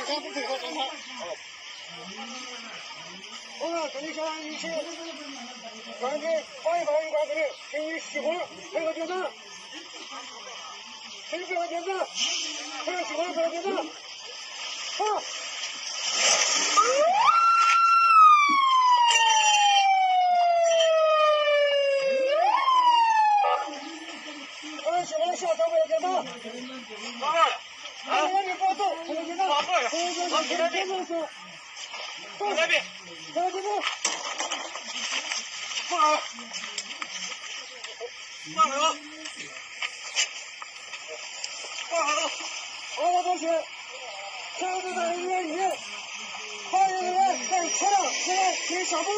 看，不退后，看。好了，这里小安一起，关机，放一放，关这里，给你熄火，配合电子，配合电子，配合熄火，配合电子，好。喜欢下手配合电子，老板，你给我走，配合电子，配合电子是。那边，这边，放好，放好，放好。好了，同学，下次在人员里面，欢迎人员在车辆前面进行小步。